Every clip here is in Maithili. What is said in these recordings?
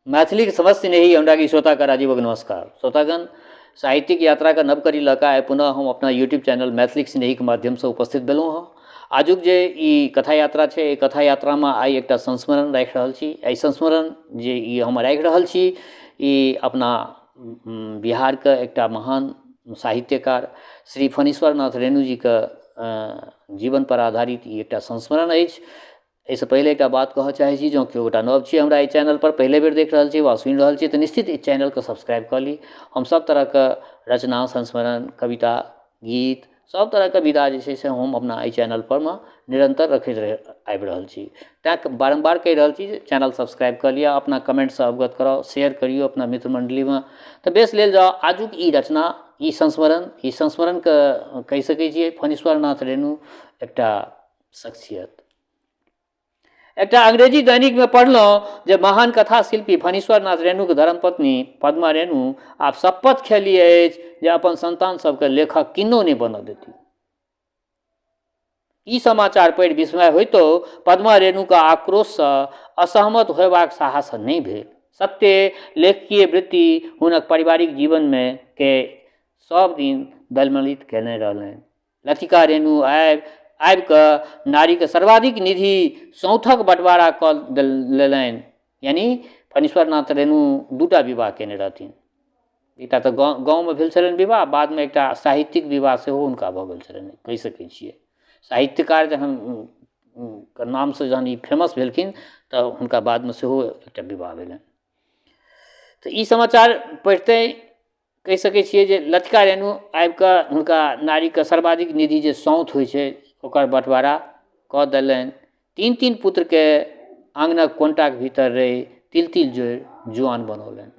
मैथिली समझ नहीं हमरा की श्रोता का राजीवक नमस्कार। श्रोतागण, साहित्यिक यात्रा का नव करी लका है पुनः हम अपना यूट्यूब चैनल मैथिली स्नेही के माध्यम से उपस्थित भेलहुँ हँ। आजुक जे ई कथा यात्रा है, कथा यात्रा में आई एक संस्मरण राखि रहल छी। एहि संस्मरण जे ई हम राखि रहल छी, ई अपना बिहार के एक महान साहित्यकार श्री फणीश्वर नाथ रेणु जी के जीवन पर आधारित ई एक संस्मरण अछि। इससे पहले एक बात कह चाहे छी, जो केओ गोटा नव छी हमरा ई चैनल पर पहले बेर देख रहल छी वा सुनि रहल छी तो निश्चित इस चैनल को सब्सक्राइब कर ली। हम सब तरह के रचना, संस्मरण, कविता, गीत, सब तरह के विधा जे से हम अपना एहि चैनल पर में निरंतर रखैत आबि रहल छी। तैं बारम्बार कहि रहल छी चैनल सब्सक्राइब कर लिया, अपना कमेंट से अवगत कराओ, शेयर करियो अपना मित्र मंडली में। तो बेस लेल जाओ आजुक ई रचना, ई संस्मरण के कहि सकै छियै फणीश्वर नाथ रेणु एकटा शख्सियत। एक अंग्रेजी दैनिक में पढ़लहुँ जे महान कथा शिल्पी फणीश्वर नाथ रेणु के धर्मपत्नी पद्मा रेणु आप शपथ खेली अछि जे अपन संतान सबके लेखक किन्नो नहीं बनऽ देती। ई समाचार पढ़ि विस्मय होइतो पद्मा रेणु का आक्रोश से असहमत होयबाक साहस नहीं भेल। सत्य लेखकीय वृत्ति हुनक पारिवारिक जीवन में के सब दिन दलमलित केने रहलनि। लतिका रेणु आबि कऽ नारी के सर्वाधिक निधि सौंथक बंटवारा कऽ लेलनि। यानी फणीश्वर नाथ रेणु दूटा विवाह केने रहथिन। एकटा तऽ गाँव में भेल छलनि विवाह, बाद में एकटा साहित्यिक विवाह सेहो हुनका भऽ गेल छलनि, कहि सकै छियै। साहित्यकार जहन के नाम से जहन ई फेमस भेलखिन तऽ हुनका बाद में सेहो एकटा विवाह भेलनि। तऽ ई समाचार पढ़िते कहि सकै छियै जे लतिका रेणु आबि कऽ हुनका नारी के सर्वाधिक निधि जे सौंथ होइ छै ओकर बंटवारा कऽ देलनि। तीन तीन पुत्र के आंगनक कोंटाक भीतर रहि तिल तिल जोड़ि जुआन बनौलनि।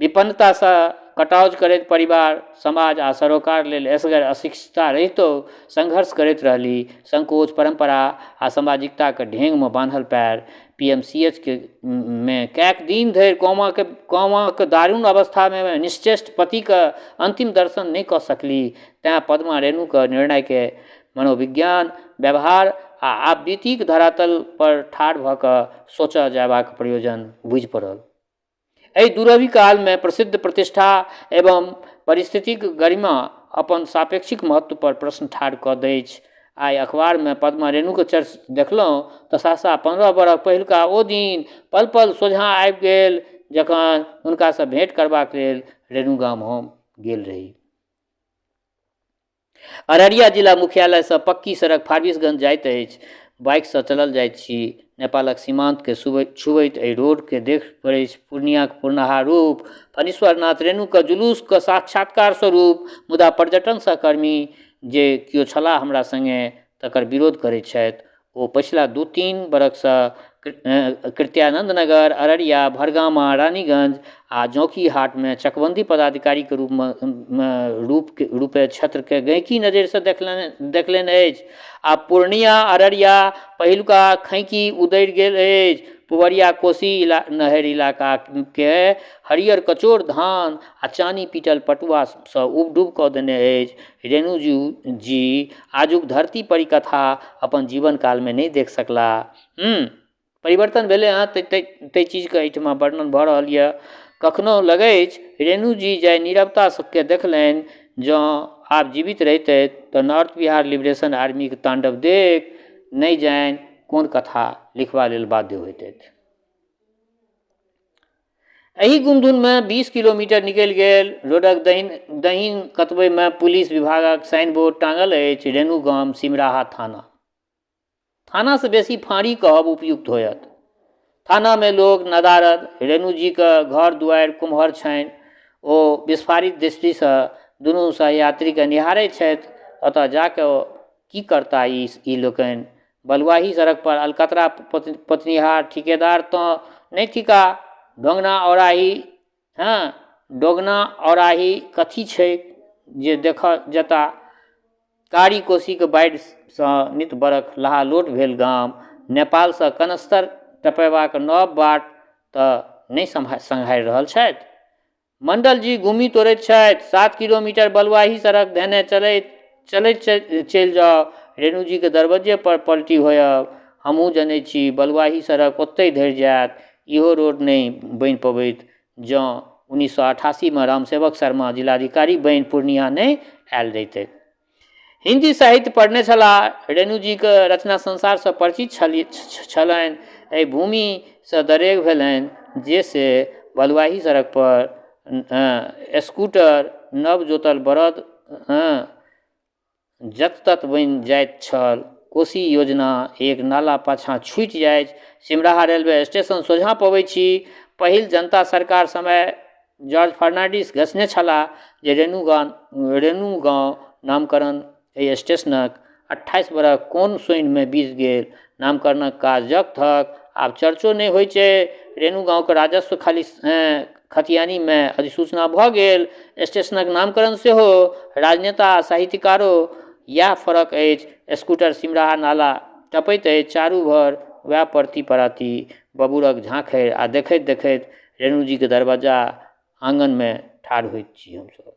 विपन्नता से कटाउज करैत परिवार, समाज आ सरोकार लेल असगर अशिक्षिता रहितो संघर्ष करैत रहली। संकोच, परंपरा आ सामाजिकता के ढेंग में बांधल पैर पीएमसीएच के में कैक दिन धरि कौमा के दारुण अवस्था में निश्चेष्ट पति के अंतिम दर्शन नहीं कऽ सकली। तैं पद्मा रेणु के निर्णय के मनोविज्ञान, व्यवहार आ आपबीतीक धरातल पर ठाढ़ भऽ कऽ सोचऽ जयबाक प्रयोजन बुझि पड़ल। एहि दुरभि काल में प्रसिद्ध प्रतिष्ठा एवं परिस्थितिक गरिमा अपन सापेक्षिक महत्व पर प्रश्न ठाढ़ कऽ दैछ। आइ अखबार में पद्मा रेणु के चर्चा देखलहुँ तऽ सहसा 15 बरख पहिलुका ओ दिन पल पल सोझाँ आबि गेल जखन हुनका से भेंट करबाक लेल रेणु गाम हम गेल रही। अररिया जिला मुख्यालय से पक्की सड़क फारबिसगंज जाइत अछि। बाइक से चलल जाइत छी। नेपालक सीमांत के छुबैत एहि रोड के देख पड़ै पूर्णिया के पूर्णहा रूप, फणीश्वर नाथ रेणु के जुलूस के साक्षात्कार स्वरूप। मुदा पर्यटन सहकर्मी जे किओ छलाह हमरा संगे तकर विरोध करैत छथि। ओ पछिला 2-3 बरख से कृत्यानंद नगर, अररिया, भरगामा, रानीगंज आ जोकीहाट में चकबंदी पदाधिकारी के रूपे क्षेत्र के गहकी नजर से देखलनि अछि। आ पूर्णिया, अररिया पहिलुका खैकी उदड़ि गेल अछि। पुवरिया, कोसी नहर इलाका के हरियर कचोर धान आ चानी पीटल पटुआ से उबडूब कऽ देने अछि। रेणु जी आजुक धरती परी कथा अपन जीवन काल में नहीं देख सकला। परिवर्तन भेले हँ ते चीज के एहिठमा वर्णन भऽ रहल यऽ। कखनो लगै रेणु जी जाय नीरवता के देखलनि, जँ आप जीवित रहिते तो नॉर्थ बिहार लिबरेशन आर्मी के तांडव देख नहीं जान कोन कथा लिखबा लेल बाध्य होइतथि। एही गुमधुन में 20 किलोमीटर निकलि गेल रोडक दहिन कतबे में पुलिस विभागक साइन बोर्ड टांगल अछि। रेणु गाम सिमराहा थाना से बेसी फाँड़ी कहब उपयुक्त होयत। थाना में लोग नदारद। रेणु जी के घर दुआरि कुम्हर छनि। ओ विस्फारित दृष्टि से दुनू सहयात्री के निहारै छथि। ओतऽ जाके की करता ई लोकनि? बलुआही सड़क पर अलकतरा पत्नीहार ठिकेदार तो नहीं थिका। डोगना औराही कथी छै जे देख जता। कारी कोसी के बाढ़ि से नित बरख लहालोट भेल गाम। नेपाल से कनस्तर टपयबाक नव बाट तऽ नहीं सम्हारि रहल छथि। मंडल जी गुमी तोड़ैत छथि। 7 किलोमीटर बलुआही सड़क धेने चलैत चलि जाओ। रेणु जी के दरवाजे पर पलटी होयब। हमहूँ जनै छी बलुआही सड़क ओतहि धरि जायत, इहो रोड नहीं बनि पबैत जँ 1988 में रामसेवक शर्मा जिलाधिकारी बनि पूर्णिया नहीं आयल रहितै। हिंदी साहित्य पढ़ने छलाह, रेणु जी के रचना संसार से परिचित छलनि। एहि भूमि से दरेग भेलनि जे से बलुआही सड़क पर स्कूटर नव जोतल बरद जत तत बनि जाइत छल। कोशी योजना एक नाला पाछाँ छूटि जाइत। सिमराहा रेलवे स्टेशन सोझाँ पबै छी। पहिल जनता सरकार समय जॉर्ज फर्नांडिस घसने छलाह जे रेणु गाँव नामकरण एहि स्टेशनक 28 बरख कोन सोनिमे बीत गेल। नामकरणक काज जक थक आब चर्चो नहि होइ छै। रेणु गाँवके राजस्व खाली खतियानीमे अधिसूचना भऽ गेल। स्टेशनक नामकरण सेहो। राजनेता आ साहित्यकारो इएह फर्क अछि। स्कूटर सिमराहा नाला टपैत अछि, चारू भर वएह परती पराती बबूरक झाँखरि आ देखैत देखैत रेणु जीके दरवाजा आंगनमे ठाढ़ होइत छी हमसब।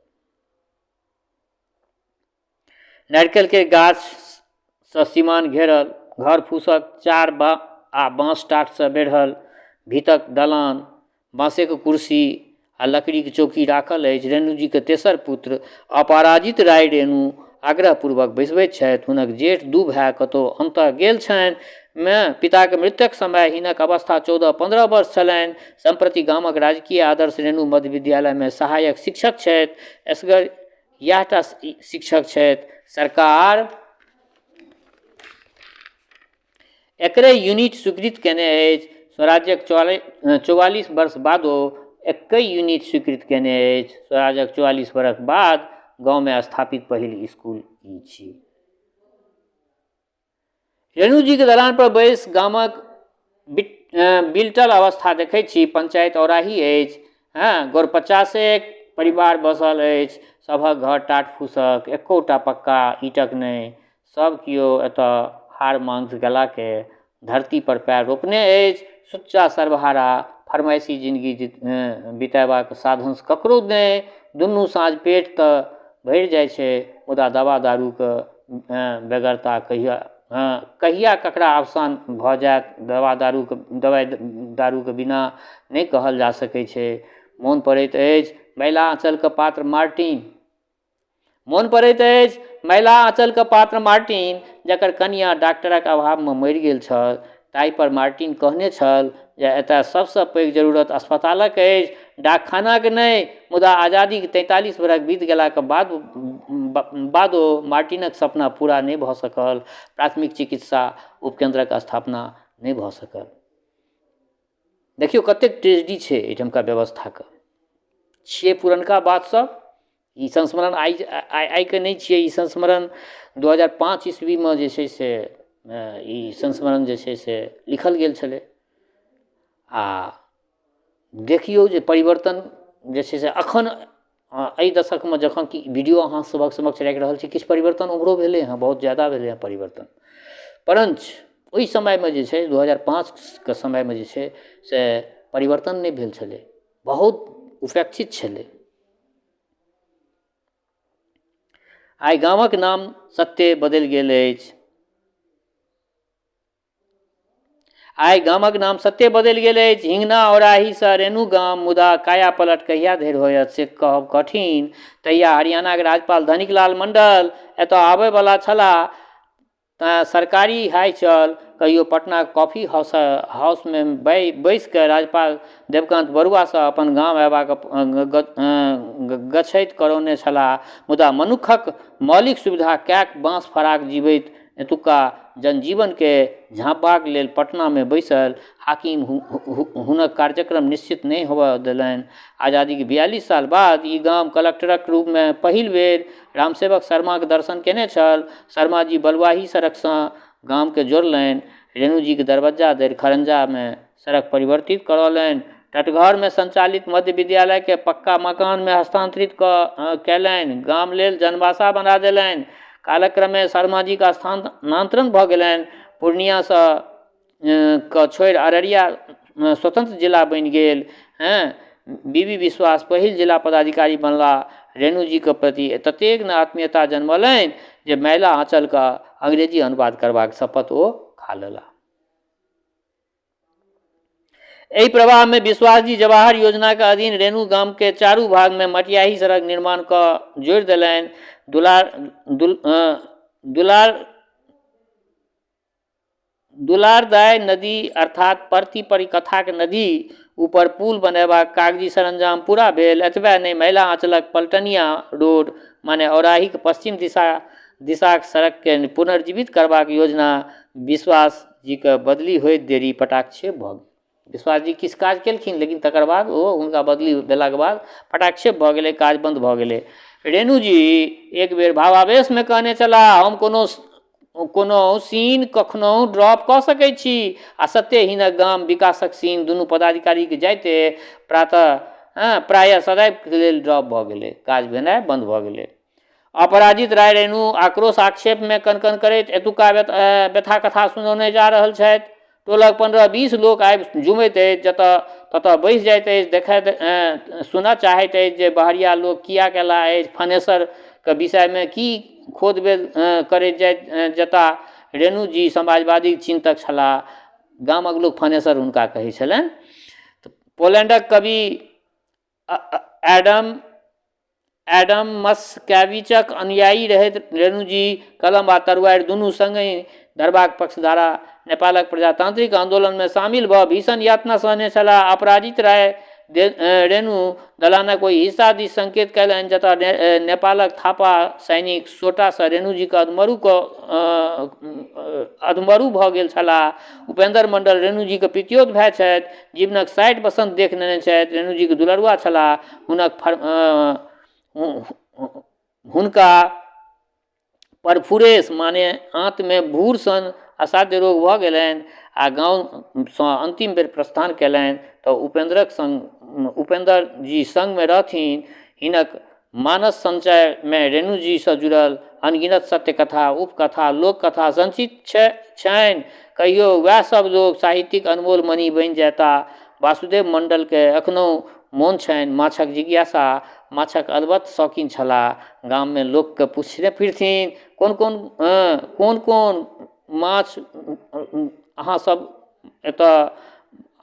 नारिकेल के गाछ से सीमान घेरल, घर फूसक चार आ बाँस टाट से बेढ़ल, भीतक दलान, बाँसे के कुर्सी आ लकड़ी के चौकी राखल अछि। रेणु जी के तेसर पुत्र अपराजित राय रेणु आग्रहपूर्वक बैसबैत छथि। हुनक जेठ दू भाइ कतहु अन्तः गेल छनि। पिता के मृत्यक समय हिनक अवस्था 14-15 वर्ष छलनि। सम्प्रति गामक राजकीय आदर्श रेणु मध्य विद्यालय में सहायक शिक्षक छथि। असगर इएहटा शिक्षक छथि। सरकार एकरे यूनिट स्वीकृत केने अछि। स्वराज्यक 44 वर्ष बादो एक्के यूनिट स्वीकृत केने अछि। स्वराज्यक 44 वर्ष बाद गाँव में स्थापित पहिल स्कूल ई छी। रेणु जी के दलान पर बैस गामक बिल्टल अवस्था देखै छी। पंचायत औराही अछि। गौर 50 परिवार बसल अछि। सभक घर टाट फूसक, एकोटा पक्का ईंटक नहि। सब कियो एतऽ हार मांस गला के धरती पर पैर रोपने अछि। सुच्चा सर्वहारा फरमाइशी जिंदगी बितेबाक साधन ककरो नहि। दुनू साँझ पेट तऽ भरि जाइ छै, मुदा दवा दारूके बेगरता कहिया ककरा अवसान भऽ जायत दवाइ दारूके बिना नहि कहल जा सकै छै। मोन पड़ैत अछि महिला आँचलके पात्र मार्टिन। मोन पड़ैत अछि महिला आँचलके पात्र मार्टिन, जकर कनिया डॉक्टरक अभावमे मरि गेल छल। ताहि पर मार्टिन कहने छल जे एतय सबसँ पैघ जरूरत अस्पतालक अछि, डाकखानाके नहि। मुदा आजादीके 43 बरख बीत गेलाक बादो मार्टिनक सपना पूरा नहि भऽ सकल। प्राथमिक चिकित्सा उपकेन्द्रक स्थापना नहि भऽ सकल। देखियौ कतेक ट्रेजेडी छै एहिठामका व्यवस्थाके। छियै पुरनका बात सब। ई संस्मरण आइके नहि छियै। ई संस्मरण 2005 ईस्वीमे जे छै से ई संस्मरण जे छै से लिखल गेल छलै। आ देखियौ जे परिवर्तन जे छै से अखन एहि दशकमे जखन कि वीडियो अहाँ सभक समक्ष राखि रहल छी, किछु परिवर्तन उम्हरो भेलै हँ, बहुत ज्यादा भेलै हँ परिवर्तन। परञ्च ओहि समयमे जे छै 2005के समयमे जे छै से परिवर्तन नहि भेल छलै, बहुत उपेक्षित छलै। आइ गामक नाम सत्ते बदलि गेल अछि। आइ गामक नाम सत्ते बदलि गेल अछि। हिंगना औराहीसँ रेणु गाम। मुदा काया पलट कहिया धरि होयत से कहब कठिन। तहिया हरियाणाके राज्यपाल धनिकलाल मंडल एतऽ आबयवला छलाह। सरकारी हाई चल कहियो पटनाक कॉफी हाउसमे बैस कऽ राज्यपाल देवकान्त बरुआसँ अपन गाम अयबाक गछैत करौने छलाह। मुदा मनुखक मौलिक सुविधा कैक बाँस फराक जीवैत एतुका जनजीवनके झाँपबाक लेल पटनामे बैसल हाकिम हुनक कार्यक्रम निश्चित नहि होबऽ देलनि। आजादीके 42 साल बाद ई गाम कलेक्टरक रूपमे पहिल बेर रामसेवक शर्माके दर्शन केने छल। शर्मा जी बलुआही सड़कसँ गामके जोड़लनि। रेणु जीके दरवाजा धरि खरंजामे सड़क परिवर्तित करौलनि। टटघरमे संचालित मध्य विद्यालयके पक्का मकानमे हस्तांतरित कयलनि। गाम लेल जनबासा बना देलनि। कालक्रमे शर्मा जीके स्थानांतरण भऽ गेलनि। पूर्णियासँ के छोड़ि अररिया स्वतंत्र जिला बनि गेल। बीबी विश्वास पहिल जिला पदाधिकारी बनला। रेणु जीके प्रति ततेक न आत्मीयता जन्मलनि जे महिला आँचलके अंग्रेजी अनुवाद करबाक शपथ ओ खा लेला। एहि प्रवाह में विश्वास जी जवाहर योजना के अधीन रेणु गाम के चारू भाग में मटियाही सड़क निर्माण कऽ जोड़ि देलनि। दुलारदाय नदी अर्थात परती परिकथाक नदी ऊपर पुल बनेबाक कागजी सरंजाम पूरा भेल। एतबे नहि, महिला आंचलक पलटनिया रोड माने औराहीक पश्चिम दिशाक सड़क के पुनर्जीवित करबाक योजना विश्वास जी के बदली होइत देरी पटाक्षेप भऽ गेल। विश्वास जी किछु काज केलखिन, लेकिन तकर बाद ओ हुनका बदली भेलाके बाद पटाक्षेप भऽ गेलै, काज बंद भऽ गेलै। रेणु जी एक बेर भावावेश में कहने छलाह, हम कोनो सीन कखनो ड्रॉप कऽ सकै छी। आ सत्यहीनक गाम विकासक सीन दुनू पदाधिकारी के जाइते प्रायः सदैव लेल ड्रॉप भऽ गेलै, काज भेनाइ बंद भऽ गेलै। अपराजित राय रेणु आक्रोश आक्षेप में कनकन करैत एतुका व्यथा कथा सुनौने जा रहल छथि। टोलक 15-20 लोक आबि जुमैत अछि, जतऽ ततऽ बैस जाइत अछि, देखैत सुनऽ चाहैत अछि जे बहरिया लोक किया केला अछि, फनेसर के विषय में की खोदबेद करैत जता। रेणु जी समाजवादी चिंतक छलाह, गामक लोक फनेसर हुनका कहै छलनि। पोलैंडक कवि एडम मस्कैविचक अनुयायी रहैत रेणु जी कलम आ तरुआरि दुनू संगहि धरबाक पक्षधारा नेपालक प्रजातांत्रिक आंदोलन में शामिल भऽ भीषण यातना सहने छलाह। अपराजित राय रेणु दलानक ओहि हिस्सा दिस संकेत कयलनि जतऽ नेपालक थापा सैनिक सोटा सँ रेणु जी के अधमरू भऽ गेल छलाह। उपेंद्र मंडल रेणु जी के पितियौत भाइ छथि, जीवनक 60 बसंत देख लेने छथि, रेणु जी के दुलरुआ छलाह। हुनका परफुरेस माने आंत में भूर सन असाध्य रोग भऽ गेलनि आ गाँव सँ अंतिम बेर प्रस्थान कयलनि तऽ उपेंद्र जी संग में रहथिन। हिनक मानस संचय में रेणु जी सँ जुड़ल अनगिनत सत्य कथा, उपकथा, लोक कथा संचित छनि। कहियो वएह सब लोग साहित्यिक अनमोल मणि बनि जाता। वासुदेव मंडल के एखनो मोन छनि माछक जिज्ञासा, माछक अलबत्त शौकीन छलाह। गाम में लोक के पूछने फिरथिन, कोन कोन माछ अहाँ सब एतऽ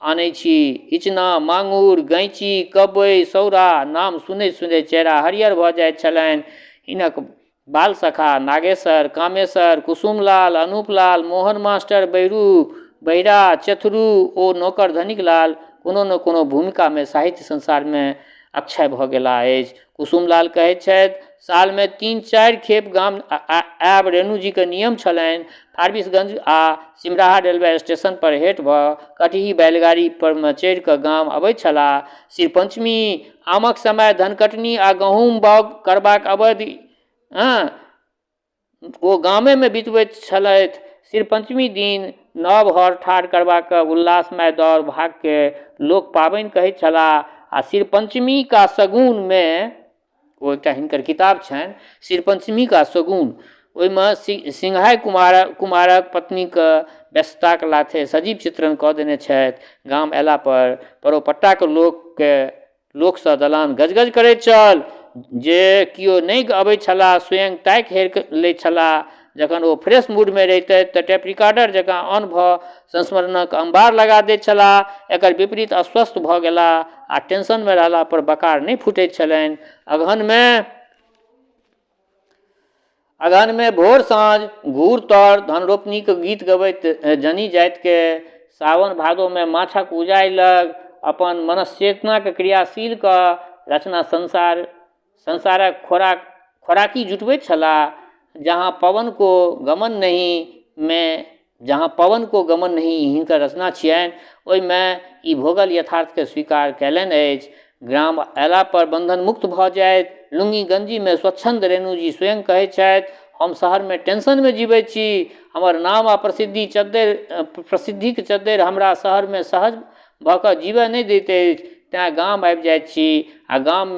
आनै छी। इचना, मांगुर, गैंची, कब्बै, सौरा नाम सुनैत चेहरा हरियर भऽ जाइत छलनि। हिनक बाल सखा नागेश्वर, कामेश्वर, कुसुमलाल, अनूपलाल, मोहन मास्टर, बहिरा, चथुरू ओ नौकर धनिक लाल कोनो न कोनो भूमिका में साहित्य संसार में अक्षय भऽ गेला अछि। कुसुमलाल कहैत छथि, साल में 3-4 खेप गाम आयब रेणु जी के नियम छलनि। फारबिसगंज आ सिमराहा रेलवे स्टेशन पर हेट भऽ कटही बैलगाड़ी पर में चढ़ि कऽ गाम अबैत छलाह। सिरपंचमी, आमक समय, धनकटनी आ गहूम बाउग करबाक अवधि ओ गामे में बितबैत छलथि। सिरपंचमी दिन नव हर ठाढ़ करबाक उल्लासमय दौड़ भाग के लोक पाबनि कहैत छलाह। आ सिरपंचमी का सगुन में ओ एकटा हिनकर किताब छनि, सिरपंचमी का सगुन, ओहिमे सिंहाई कुमारक पत्नीक व्यस्तताक लाथे सजीव चित्रण कऽ देने छथि। गाम अयला पर परोपट्टा के लोकसँ दलान गजगज करैत छल। जे किओ नहि अबैत छलाह स्वयं ताकि हेर लैत छलाह। जखन ओ फ्रेश मूड में रहितथि तऽ टेप रिकॉर्डर जकाँ ऑन भऽ संस्मरणक अंबार लगा दैत छलाह। एकर विपरीत अस्वस्थ भऽ गेला आ टेंशन में रहला पर बकार नहि फूटैत छलनि। अगहन में भोर साँझ घूर तौर धन रोपनी के गीत गबैत जनी जाति के सावन भादो में माछक उजाइ लग अपन मनश्चेतना के क्रियाशील कऽ रचना संसारक खोराकी जुटबैत छलाह। जहाँ पवन को गमन नहीं हिनकर रचना छियनि। ओहिमे ई भोगल यथार्थ के स्वीकार कयलनि अछि। ग्राम अयला पर बंधन मुक्त भऽ जाइत। लुंगी गंजी में स्वच्छंद रेणु जी स्वयं कहैत छथि, हम शहर में टेंशन में जीवैत छी। हमर नाम आ प्रसिद्धिक चद्दैर हमरा शहर में सहज भऽ कऽ जीवऽ नहि दैत अछि। तेँ गाम आबि जाइत छी। आ गाम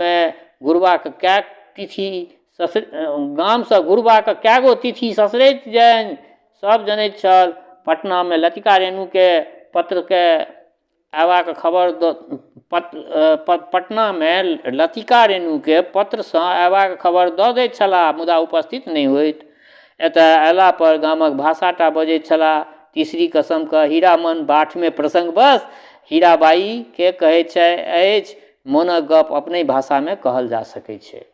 सँ घुरबाक कएगो तिथि ससरैत जानि। सब जनैत छल। पटना में लतिका रेणु के पत्र के अयबाक खबर पटना में लतिका रेणु के पत्र सँ अयबाक खबर दऽ दैत छलाह, मुदा उपस्थित नहि होइत। एतऽ अयला पर गामक भाषाटा बजैत छलाह। तीसरी कसम का हीरामन बाट में प्रसंग बस हीराबाई के कहै अछि मोनक गप अपने भाषा में कहल जा सकै छै।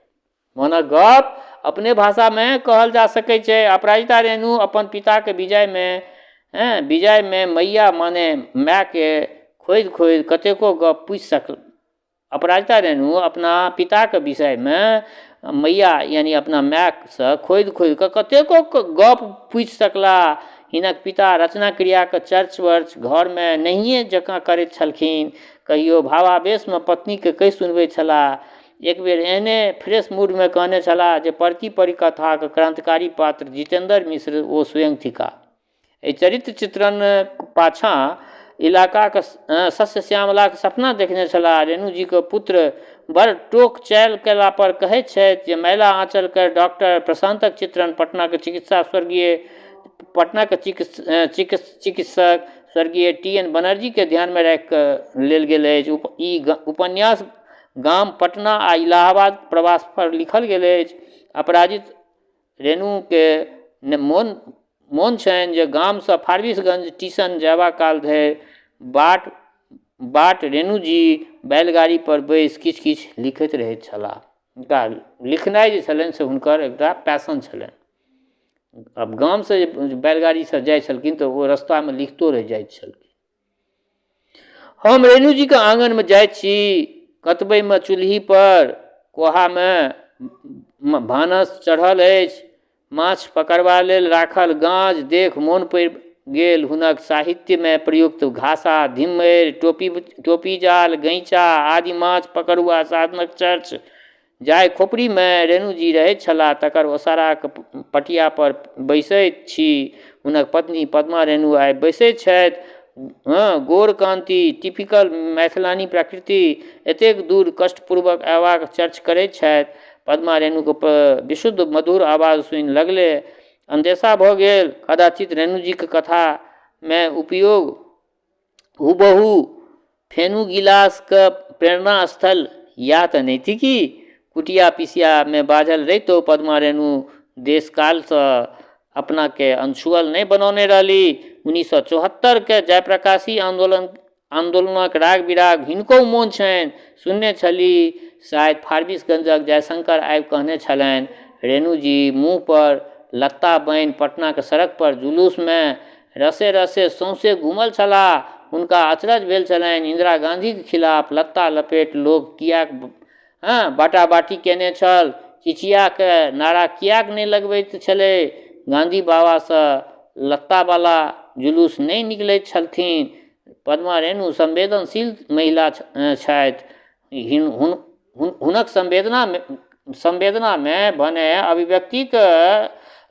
मोनक गप अपने भाषा में कहल जा सकै छै। अपराजिता रेणु अपन पिता के विजय में मैया माने माय के खोदि खोदि कतेको गप पूछि सकल। अपराजिता रेणु अपना पिता के विषय में मैया यानी अपना माय से खोदि खोदि कऽ कतेको गप पूछि सकला। हिनक पिता रचना क्रिया के चर्च वर्च घर में नहिए जकाँ करैत छलखिन। कहियो भावावेश में पत्नी के कहि सुनबैत छलाह। एक बेर एहने फ्रेश मूड में कहने छलाह जे प्रति परिकथा के क्रांतिकारी पात्र जितेंद्र मिश्र ओ स्वयं थिका। एहि चरित्र चित्रण पाछाँ इलाका के सस्य श्यामला के सपना देखने छलाह। रेणु जी के पुत्र बड़ टोक चाल कयला पर कहैत छथि जे मैला आंचल के डॉक्टर प्रशांतक चित्रण पटना के चिकित्सक स्वर्गीय टी.एन. बनर्जी के ध्यान में राखि कऽ लेल गेल अछि। ई उपन्यास गाम पटना आ इलाहाबाद प्रवास पर लिखल गेल अछि। अपराजित रेणु के मोन छनि जे गाम से फारबिसगंज स्टेशन जयबा काल धरि बाट रेणु जी बैलगाड़ी पर बैस किछु किछु लिखैत रहैत छलाह। हुनका लिखनाइ जे छलनि से हुनकर एकटा पैशन छलनि। अब गाम से बैलगाड़ी से जाइ छलखिन तऽ ओ रास्ता में लिखतो रहि जाइत छलखिन। हम रेणु जी के आंगन में जाइत छी, कतबै में चूल्ही पर कोहा में भानस चढ़ल अछि। माछ पकड़बा लेल राखल गाज देख मोन पड़ि गेल हुनक साहित्य में प्रयुक्त घासा, धिम्मरि, टोपी जाल, गैंचा आदि माछ पकड़ुआ साधनक चर्च। जाहि खोपड़ी में रेणु जी रहैत छलाह तकर ओसाराक पटिया पर बैसैत छी। हुनक पत्नी पद्मा रेणु आइ बैसैत छथि। गोर कांति, टिपिकल मैथिलानी प्रकृति, एतेक दूर कष्टपूर्वक अयबाक चर्च करैत छथि। पद्मा रेणु के विशुद्ध मधुर आवाज सुनि लगले अंदेशा भऽ गेल। कदाचित रेणु जी के कथा में उपयोग हुबहू फेनु गिलास के प्रेरणा स्थल या तऽ नैतिकी कुटिया पिसिया में बाझल रहितो पद्मा रेणु देश काल से अपना के अनछुअल नहीं बनौने रहली। 1974 के जयप्रकाशी आंदोलनक राग बिराग हिनको मोन छनि। सुनने छली शायद फारबिसगंजक जयशंकर आबि कहने छलनि। रेणु जी मुँह पर लत्ता बान्हि पटना के सड़क पर जुलूस में रसे रसे सौंसे घूमल छलाह। हुनका अचरज भेल छलनि इंदिरा गांधी के खिलाफ लत्ता लपेट लोग कियाक बाटाबाटी केने छल, चिचिया के नारा कियाक नहीं लगबैत छलै। गांधी बाबा से लत्ता वाला जुलूस नहीं निकलैत छलथिन। पद्मा रेणु संवेदनशील महिला छथि। हुनक संवेदना में भने अभिव्यक्ति के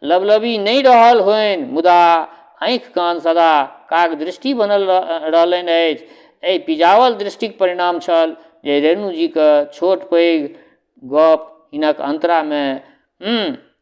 लबलबी नहीं रहल होइन, मुदा आँखि कान सदा काग दृष्टि बनल रहलनि अछि। एहि पिजावल दृष्टिक परिणाम छल जे रेणु जी के छोट पैघ गप हिनक अंतरा में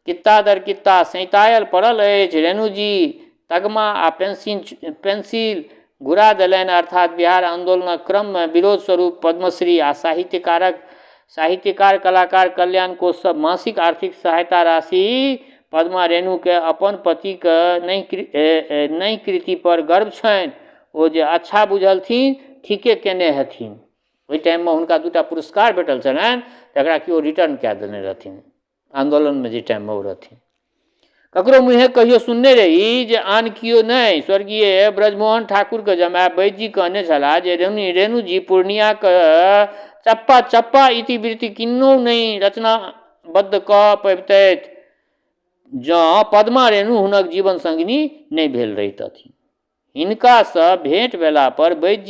कित्ता दर कित्ता सैंतायल पड़ल अछि। रेणु जी तगमा आ पेंसिल घुरा देलनि, अर्थात बिहार आंदोलनक क्रम में विरोध स्वरूप पद्मश्री आ साहित्यकार कलाकार कल्याण कोष सब मासिक आर्थिक सहायता राशि पद्मा रेणु के अपन पति के नई कृति पर गर्व छनि। ओ जे अच्छा बुझलथिन ठीके केने हेथिन। ओहि टाइम में हुनका 2टा पुरस्कार भेटल छलनि तकरा केओ रिटर्न कए देने रहथिन आंदोलन में जे टाइम में ओ रहथिन। ककरो मुँहे कहियो सुनने रही जे आन कियो नहीं, स्वर्गीय ब्रजमोहन ठाकुर के जमाय वैद्य जी कहने छलाह जे रेणु जी पूर्णिया के चप्पा चप्पा इतिवृत्ति किन्नो नहीं रचनाबद्ध कऽ पबितथि जँ पद्मा रेणु हुनक जीवन संगिनी नहीं भेल रहितथिन। हिनका से भेंट भेला पर वैद्य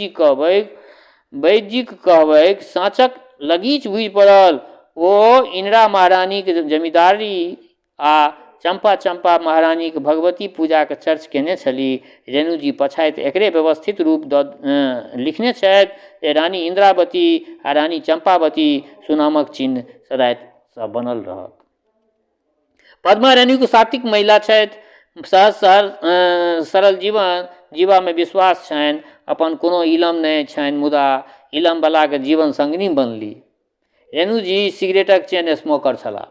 जी कहबैक साँचक लगीच बुझि पड़ल। ओ इंदिरा महारानी के जमींदारी आ चंपा महारानी के भगवती पूजा के चर्च केने छली। रेणु जी पछाइत एकरे व्यवस्थित रूप लिखने छथि। रानी इंद्रावती आ रानी चंपावती सुनामक चिन्ह सदैव सँ बनल रहत। पद्मा रेणु को सात्विक महिला छथि। सहज सरल जीवन जीवा में विश्वास छनि। अपन कोनो इलम नहीं छनि, मुदा इलम वाला के जीवन संगिनी बनली। रेणु जी सिगरेटक चेन स्मोकर छलाह।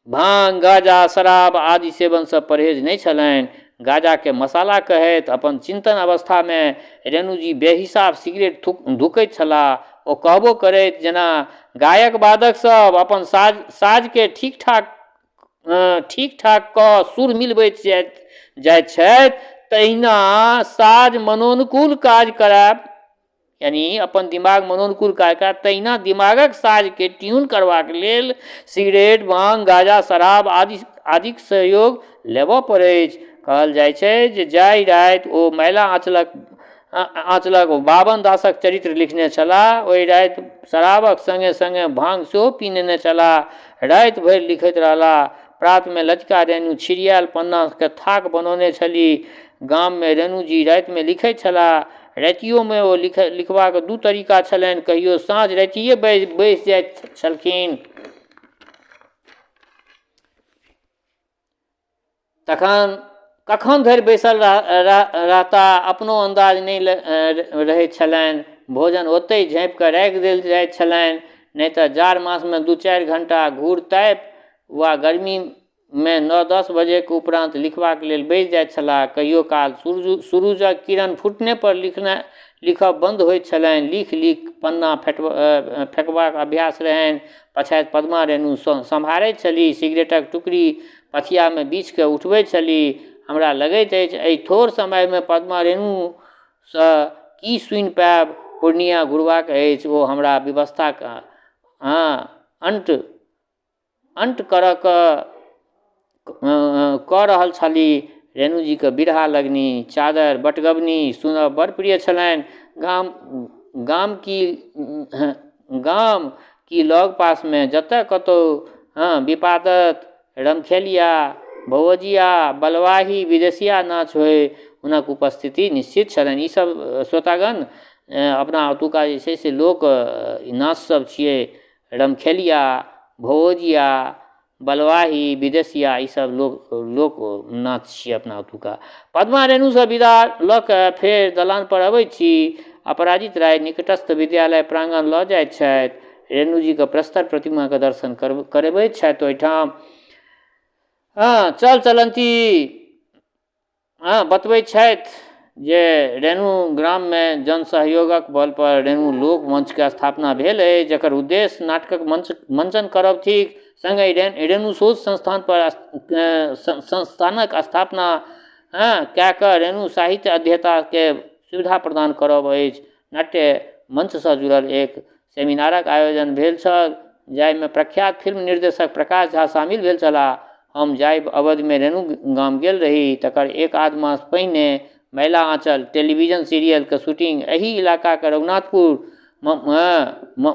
भांग गाजा शराब आदि सेवनसँ परहेज नहि छलनि। गाजाके मसाला कहैत अपन चिंतन अवस्थामे रेणुजी बेहिसाब सिगरेट धुकैत छलाह। ओ कहबो करैत जेना गायक वादक सब अपन साजके ठीक ठाक कऽ सुर मिलबैत जाइत छथि, तहिना साज मनोनुकूल काज करायब, यानी अपन दिमाग मनोनुकूल काज करायब, तहिना दिमागक साजके ट्यून करबाक लेल सिगरेट भांग गाजा शराब आदिक सहयोग लेबऽ पड़ैत। कहल जाइ छै जे जाहि राति ओ मैला आँचलक 52 दासक चरित्र लिखने छलाह, ओहि राति शराबक संगे संगे भांग सेहो पीनेने छलाह। राति भरि लिखैत रहलाह। प्रातमे लचका रेणु छिड़ियाल पन्नाके थाक बनौने छलीह। गाममे रेणुजी रातिमे लिखैत छलाह। रातियोमे ओ लिखबाक दू तरीका छलनि। कहियो साँझ रातिये बैसि जाइत छलखिन, तखन कखन धरि बैसल रहता अपनो अन्दाज नहि रहैत छलनि। भोजन ओतहि झाँपि कऽ राखि देल जाइत छलनि, नहि तऽ जाड़ मासमे 2-4 घण्टा घूर तापि वा गर्मीमे 9-10 बजेके उपरान्त लिखबाक लेल बैसि जाइत छलाह। कहियो काल सूरुजक किरण फुटने पर लिखब बन्द होइत छलनि। लिख पन्ना फेकबाक अभ्यास रहनि। पछाति पद्मा रेणु सम्हारैत छलीह। सिगरेटक टुकड़ी पथियामे बीछ कऽ उठबैत छलीह। हमरा लगैत अछि एहि थोड़ समयमे पद्मा रेणुसँ की सुनि पायब। पूर्णिया घुरबाक अछि। ओ हमरा व्यवस्थाके अंट कऽ रहल छलीह। रेणुजीके बिरहा लगनी चादर बटगबनी सुनब बड़ प्रिय छलनि। गाम की लग पासमे जतऽ कतहु विपादत रमखेलिया भवजिया बलवाही विदेशिया नाच होय, हुनक उपस्थिति निश्चित छलनि। ईसब श्रोतागण अपना ओतुका जे छै से लोक नाच सब छियै। रमखेलिया भवजिया बलवाही विदेशिया ईसब लोक नाच छियै अपना ओतुका। पद्मा रेणुसँ विदा लऽ कऽ फेर दलान पर अबै छी। अपराजित राय निकटस्थ विद्यालय प्रांगण लऽ जाइत छथि। रेणुजीके प्रस्तर प्रतिमाके दर्शन करबैत छथि ओहिठाम। चलती बतबैत छथि जे रेणु ग्राममे जन सहयोगक बल पर रेणु लोक मंचके स्थापना भेल अछि, जकर उद्देश्य नाटकक मंचन करब थिक, संगहि रेणु शोध संस्थानक स्थापना कए कऽ रेणु साहित्य अध्येताके सुविधा प्रदान करब अछि। नाट्य मंचसँ जुड़ल एक सेमिनारक आयोजन भेल छल, जाहिमे प्रख्यात फिल्म निर्देशक प्रकाश झा शामिल भेल छलाह। हम जाहि अवधिमे रेणु गाम गेल रही, तकर 1-8 मास पहिने मैला आँचल टेलीविजन सीरियलके शूटिंग एहि इलाकाके रघुनाथपुर,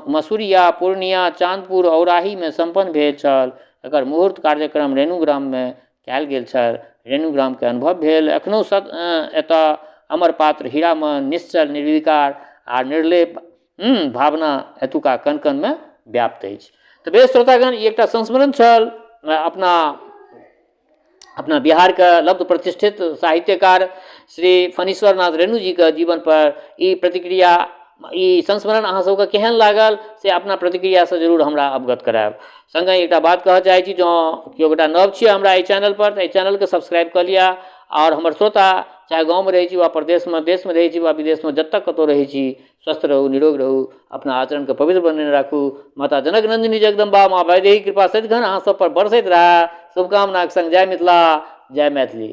मसूरिया, पूर्णिया, चांदपुर, औराहीमे संपन्न भेल छल। एकर मुहूर्त कार्यक्रम रेणु ग्राममे कयल गेल छल। रेणु ग्रामके अनुभव भेल। एखनहु एतऽ अमर पात्र हीरामन, निश्चल निर्विकार आ निर्लेप भावना एतुका कण-कणमे व्याप्त अछि। तऽ बेस श्रोतागण, ई एकटा संस्मरण छल अपना बिहारके लब्ध प्रतिष्ठित साहित्यकार श्री फणीश्वर नाथ रेणु जीके जीवन पर ई प्रतिक्रिया, ई संस्मरण अहाँ सबके केहन लागल से अपना प्रतिक्रियासँ जरूर हमरा अवगत करायब। संगहि एकटा बात कहऽ चाहै छी, जँ केओ गोटा नव छियै हमरा एहि चैनल पर तऽ एहि चैनलके सब्सक्राइब कऽ लिअ। आओर हमर श्रोता चाहे गाँवमे रहै छी वा प्रदेशमे, देशमे रहै छी वा विदेशमे, जतऽ कतौ रहै छी, स्वस्थ रहू, निरोग रहू, अपना आचरणके पवित्र बनेने राखू। माता जनक नंदिनी जगदम्बा माँ वैदेही कृपा सदिखन अहाँ सब पर बरसैत रहए। शुभकामनाक संग जय मिथिला, जय मैथिली।